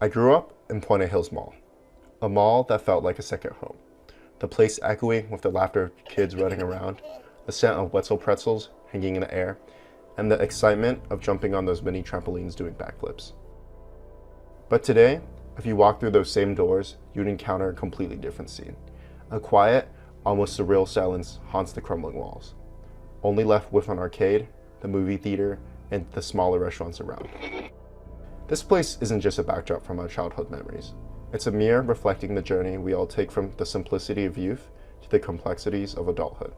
I grew up in Point Hills Mall, a mall that felt like a second home. The place echoing with the laughter of kids running around, the scent of Wetzel pretzels hanging in the air, and the excitement of jumping on those mini trampolines doing backflips. But today, if you walk through those same doors, you'd encounter a completely different scene. A quiet, almost surreal silence haunts the crumbling walls, only left with an arcade, the movie theater, and the smaller restaurants around. This place isn't just a backdrop from our childhood memories. It's a mirror reflecting the journey we all take from the simplicity of youth to the complexities of adulthood.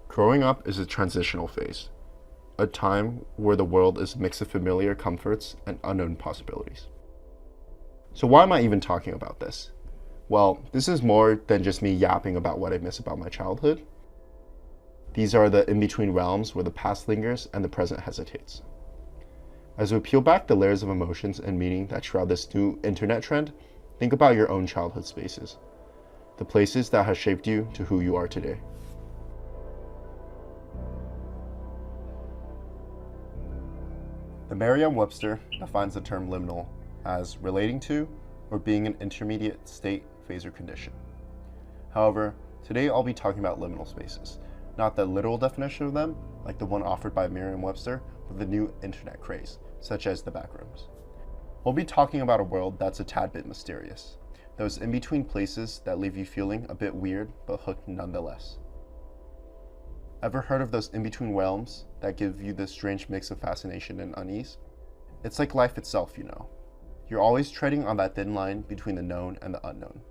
Growing up is a transitional phase, a time where the world is a mix of familiar comforts and unknown possibilities. So why am I even talking about this? Well, this is more than just me yapping about what I miss about my childhood. These are the in-between realms where the past lingers and the present hesitates. As we peel back the layers of emotions and meaning that shroud this new internet trend, think about your own childhood spaces, the places that have shaped you to who you are today. The Merriam-Webster defines the term liminal as relating to or being an intermediate state, phase, or condition. However, today I'll be talking about liminal spaces, not the literal definition of them, like the one offered by Merriam-Webster, but the new internet craze, such as the backrooms. We'll be talking about a world that's a tad bit mysterious, those in-between places that leave you feeling a bit weird but hooked nonetheless. Ever heard of those in-between realms that give you this strange mix of fascination and unease? It's like life itself, you know. You're always treading on that thin line between the known and the unknown.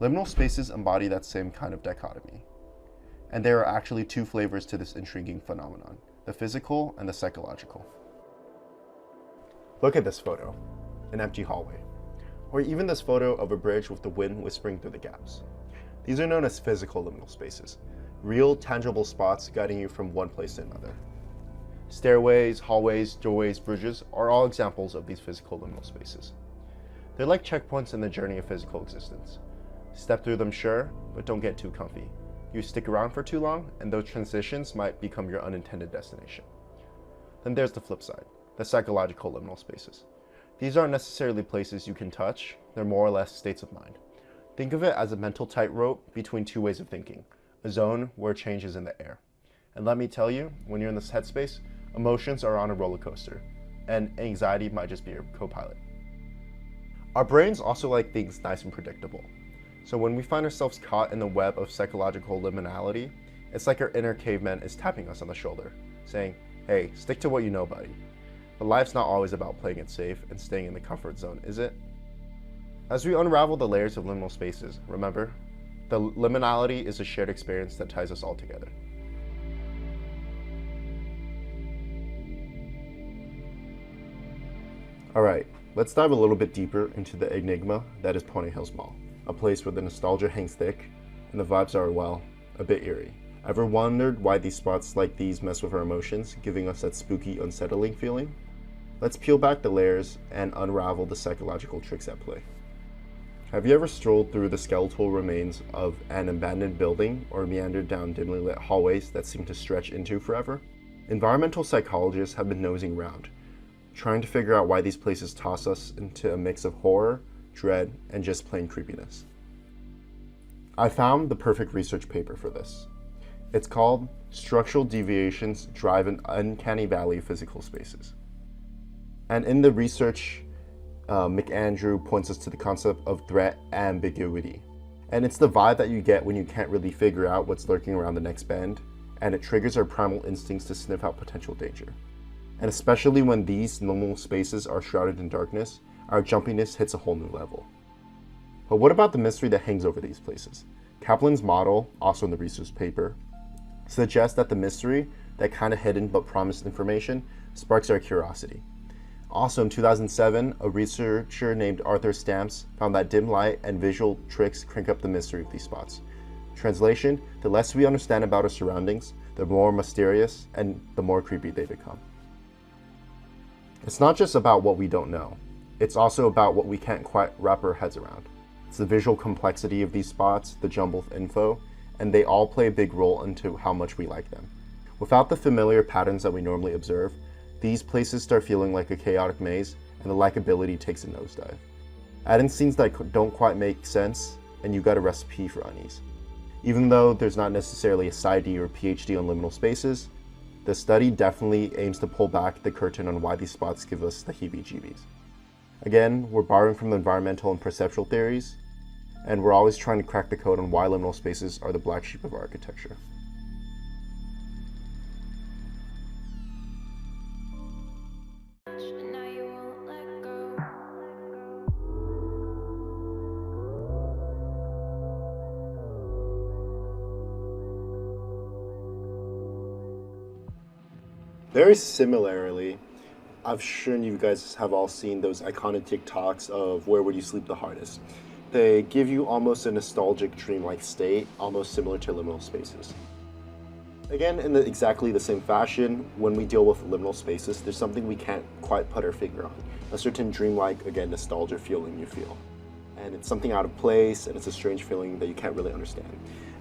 Liminal spaces embody that same kind of dichotomy. And there are actually two flavors to this intriguing phenomenon, the physical and the psychological. Look at this photo, an empty hallway. Or even this photo of a bridge with the wind whispering through the gaps. These are known as physical liminal spaces, real, tangible spots guiding you from one place to another. Stairways, hallways, doorways, bridges are all examples of these physical liminal spaces. They're like checkpoints in the journey of physical existence. Step through them, sure, but don't get too comfy. You stick around for too long, and those transitions might become your unintended destination. Then there's the flip side, the psychological liminal spaces. These aren't necessarily places you can touch, they're more or less states of mind. Think of it as a mental tightrope between two ways of thinking, a zone where change is in the air. And let me tell you, when you're in this headspace, emotions are on a roller coaster, and anxiety might just be your co-pilot. Our brains also like things nice and predictable. So when we find ourselves caught in the web of psychological liminality, it's like our inner caveman is tapping us on the shoulder, saying, hey, stick to what you know, buddy. But life's not always about playing it safe and staying in the comfort zone, is it? As we unravel the layers of liminal spaces, remember, the liminality is a shared experience that ties us all together. Alright, let's dive a little bit deeper into the enigma that is Pony Hills Mall, a place where the nostalgia hangs thick and the vibes are, well, a bit eerie. Ever wondered why these spots like these mess with our emotions, giving us that spooky, unsettling feeling? Let's peel back the layers and unravel the psychological tricks at play. Have you ever strolled through the skeletal remains of an abandoned building or meandered down dimly lit hallways that seem to stretch into forever? Environmental psychologists have been nosing around, trying to figure out why these places toss us into a mix of horror, dread, and just plain creepiness. I found the perfect research paper for this. It's called Structural Deviations Drive an Uncanny Valley of Physical Spaces. And in the research, McAndrew points us to the concept of threat ambiguity. And it's the vibe that you get when you can't really figure out what's lurking around the next bend, and it triggers our primal instincts to sniff out potential danger. And especially when these liminal spaces are shrouded in darkness, our jumpiness hits a whole new level. But what about the mystery that hangs over these places? Kaplan's model, also in the research paper, suggests that the mystery, that kind of hidden but promised information, sparks our curiosity. Also in 2007, a researcher named Arthur Stamps found that dim light and visual tricks crank up the mystery of these spots. Translation, the less we understand about our surroundings, the more mysterious and the more creepy they become. It's not just about what we don't know, it's also about what we can't quite wrap our heads around. It's the visual complexity of these spots, the jumble of info, and they all play a big role into how much we like them. Without the familiar patterns that we normally observe, these places start feeling like a chaotic maze, and the likability takes a nosedive. Add in scenes that don't quite make sense, and you got a recipe for unease. Even though there's not necessarily a PsyD or PhD on liminal spaces, the study definitely aims to pull back the curtain on why these spots give us the heebie-jeebies. Again, we're borrowing from the environmental and perceptual theories, and we're always trying to crack the code on why liminal spaces are the black sheep of architecture. Very similarly, I've sure you guys have all seen those iconic TikToks of where would you sleep the hardest. They give you almost a nostalgic dreamlike state, almost similar to liminal spaces. Again, in exactly the same fashion, when we deal with liminal spaces, there's something we can't quite put our finger on. A certain dreamlike, again, nostalgia feeling you feel. And it's something out of place, and it's a strange feeling that you can't really understand.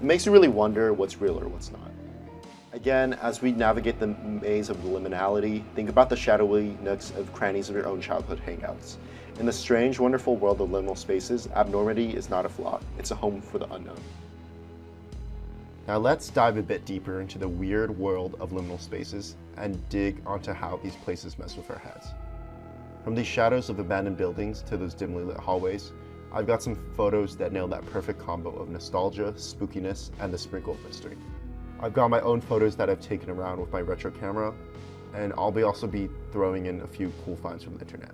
It makes you really wonder what's real or what's not. Again, as we navigate the maze of liminality, think about the shadowy nooks of crannies of your own childhood hangouts. In the strange, wonderful world of liminal spaces, abnormity is not a flaw, it's a home for the unknown. Now let's dive a bit deeper into the weird world of liminal spaces and dig onto how these places mess with our heads. From these shadows of abandoned buildings to those dimly lit hallways, I've got some photos that nail that perfect combo of nostalgia, spookiness, and the sprinkle of mystery. I've got my own photos that I've taken around with my retro camera, and I'll also be throwing in a few cool finds from the internet.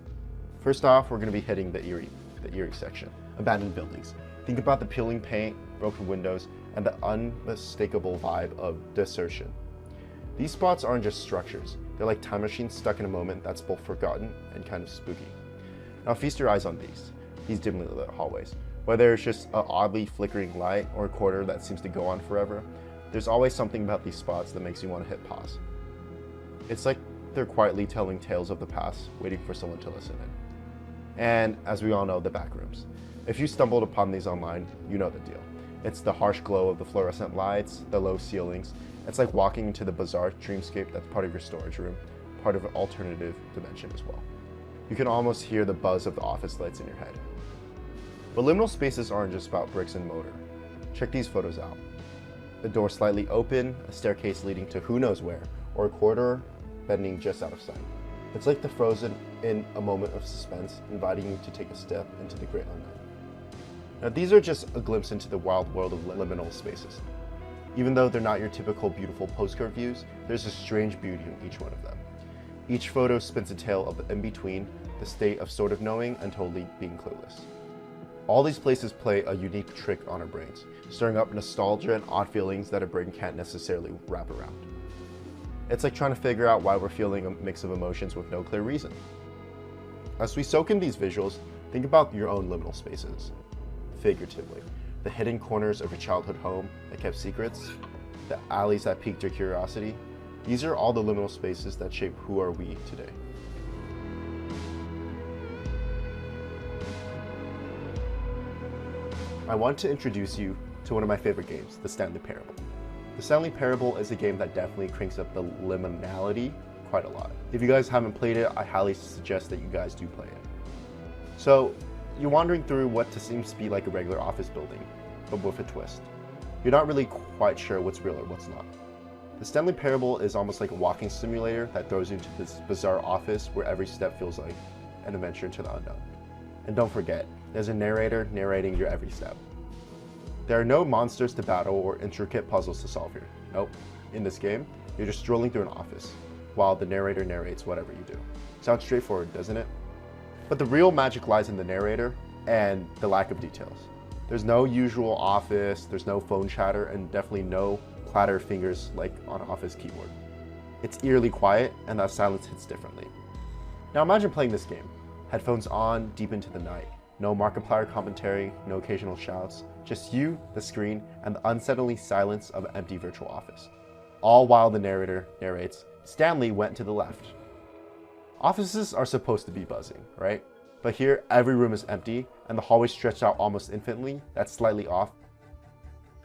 First off, we're going to be hitting the eerie section. Abandoned buildings. Think about the peeling paint, broken windows, and the unmistakable vibe of desertion. These spots aren't just structures. They're like time machines stuck in a moment that's both forgotten and kind of spooky. Now feast your eyes on these dimly lit hallways. Whether it's just an oddly flickering light or a corridor that seems to go on forever, there's always something about these spots that makes you want to hit pause. It's like they're quietly telling tales of the past, waiting for someone to listen in. And as we all know, the back rooms. If you stumbled upon these online, you know the deal. It's the harsh glow of the fluorescent lights, the low ceilings. It's like walking into the bizarre dreamscape that's part of your storage room, part of an alternative dimension as well. You can almost hear the buzz of the office lights in your head. But liminal spaces aren't just about bricks and mortar. Check these photos out. The door slightly open, a staircase leading to who knows where, or a corridor bending just out of sight. It's like the frozen in a moment of suspense, inviting you to take a step into the great unknown. Now these are just a glimpse into the wild world of liminal spaces. Even though they're not your typical beautiful postcard views, there's a strange beauty in each one of them. Each photo spins a tale of the in-between, the state of sort of knowing and totally being clueless. All these places play a unique trick on our brains, stirring up nostalgia and odd feelings that our brain can't necessarily wrap around. It's like trying to figure out why we're feeling a mix of emotions with no clear reason. As we soak in these visuals, think about your own liminal spaces. Figuratively, the hidden corners of your childhood home that kept secrets, the alleys that piqued your curiosity. These are all the liminal spaces that shape who are we today. I want to introduce you to one of my favorite games, the Stanley Parable. The Stanley Parable is a game that definitely cranks up the liminality quite a lot. If you guys haven't played it, I highly suggest that you guys do play it. So, you're wandering through what seems to be like a regular office building, but with a twist. You're not really quite sure what's real or what's not. The Stanley Parable is almost like a walking simulator that throws you into this bizarre office where every step feels like an adventure into the unknown. And don't forget, there's a narrator narrating your every step. There are no monsters to battle or intricate puzzles to solve here. Nope. In this game, you're just strolling through an office, while the narrator narrates whatever you do. Sounds straightforward, doesn't it? But the real magic lies in the narrator and the lack of details. There's no usual office, there's no phone chatter, and definitely no clatter of fingers like on an office keyboard. It's eerily quiet, and that silence hits differently. Now imagine playing this game. Headphones on, deep into the night. No Markiplier commentary, no occasional shouts, just you, the screen, and the unsettling silence of an empty virtual office. All while the narrator narrates, Stanley went to the left. Offices are supposed to be buzzing, right? But here, every room is empty, and the hallway stretched out almost infinitely, that's slightly off.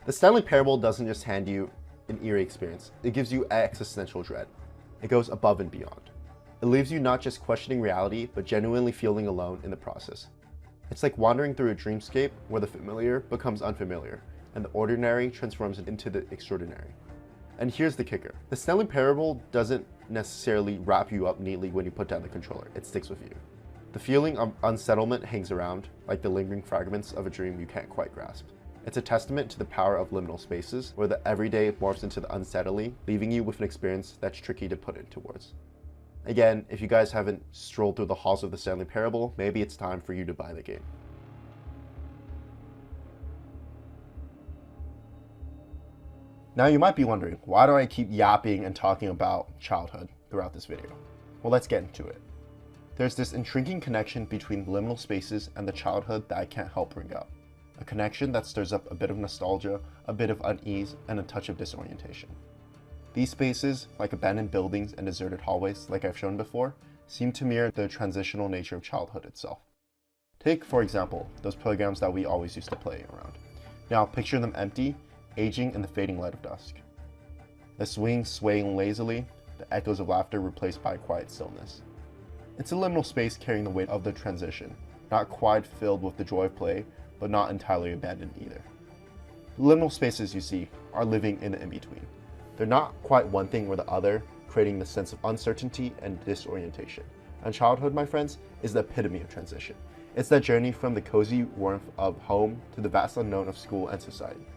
The Stanley Parable doesn't just hand you an eerie experience, it gives you existential dread. It goes above and beyond. It leaves you not just questioning reality, but genuinely feeling alone in the process. It's like wandering through a dreamscape where the familiar becomes unfamiliar, and the ordinary transforms into the extraordinary. And here's the kicker. The Stanley Parable doesn't necessarily wrap you up neatly when you put down the controller. It sticks with you. The feeling of unsettlement hangs around, like the lingering fragments of a dream you can't quite grasp. It's a testament to the power of liminal spaces, where the everyday morphs into the unsettling, leaving you with an experience that's tricky to put into words. Again, if you guys haven't strolled through the halls of the Stanley Parable, maybe it's time for you to buy the game. Now you might be wondering, why do I keep yapping and talking about childhood throughout this video? Well, let's get into it. There's this intriguing connection between liminal spaces and the childhood that I can't help bring up. A connection that stirs up a bit of nostalgia, a bit of unease, and a touch of disorientation. These spaces, like abandoned buildings and deserted hallways like I've shown before, seem to mirror the transitional nature of childhood itself. Take, for example, those playgrounds that we always used to play around. Now picture them empty, aging in the fading light of dusk. The swings swaying lazily, the echoes of laughter replaced by quiet stillness. It's a liminal space carrying the weight of the transition, not quite filled with the joy of play, but not entirely abandoned either. The liminal spaces you see are living in the in-between. They're not quite one thing or the other, creating the sense of uncertainty and disorientation. And childhood, my friends, is the epitome of transition. It's that journey from the cozy warmth of home to the vast unknown of school and society.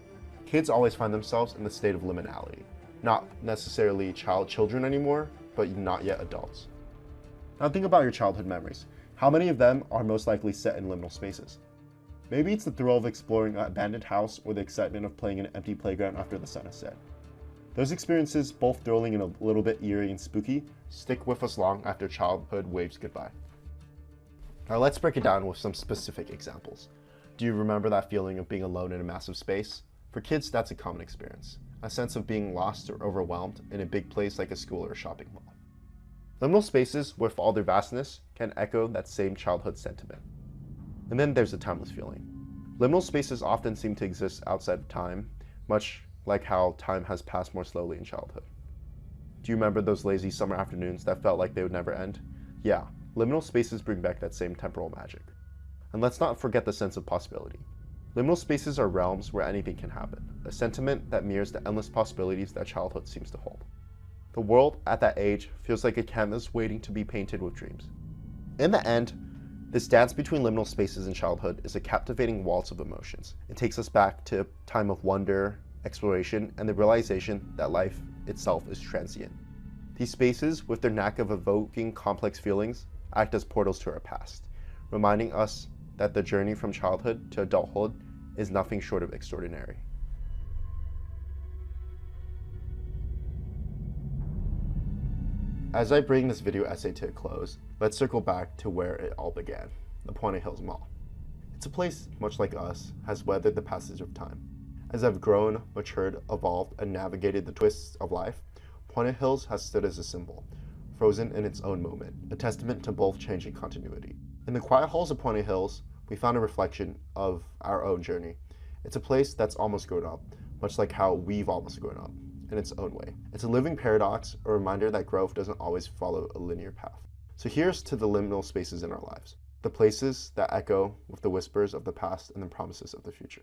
Kids always find themselves in the state of liminality. Not necessarily children anymore, but not yet adults. Now think about your childhood memories. How many of them are most likely set in liminal spaces? Maybe it's the thrill of exploring an abandoned house or the excitement of playing in an empty playground after the sun has set. Those experiences, both thrilling and a little bit eerie and spooky, stick with us long after childhood waves goodbye. Now let's break it down with some specific examples. Do you remember that feeling of being alone in a massive space? For kids, that's a common experience. A sense of being lost or overwhelmed in a big place like a school or a shopping mall. Liminal spaces, with all their vastness, can echo that same childhood sentiment. And then there's a timeless feeling. Liminal spaces often seem to exist outside of time, much like how time has passed more slowly in childhood. Do you remember those lazy summer afternoons that felt like they would never end? Yeah, liminal spaces bring back that same temporal magic. And let's not forget the sense of possibility. Liminal spaces are realms where anything can happen, a sentiment that mirrors the endless possibilities that childhood seems to hold. The world at that age feels like a canvas waiting to be painted with dreams. In the end, this dance between liminal spaces and childhood is a captivating waltz of emotions. It takes us back to a time of wonder, exploration, and the realization that life itself is transient. These spaces, with their knack of evoking complex feelings, act as portals to our past, reminding us that the journey from childhood to adulthood is nothing short of extraordinary. As I bring this video essay to a close, let's circle back to where it all began, the Pointed Hills Mall. It's a place, much like us, has weathered the passage of time. As I've grown, matured, evolved, and navigated the twists of life, Pointed Hills has stood as a symbol, frozen in its own moment, a testament to both change and continuity. In the quiet halls of Pointed Hills, we found a reflection of our own journey. It's a place that's almost grown up, much like how we've almost grown up, in its own way. It's a living paradox, a reminder that growth doesn't always follow a linear path. So here's to the liminal spaces in our lives, the places that echo with the whispers of the past and the promises of the future.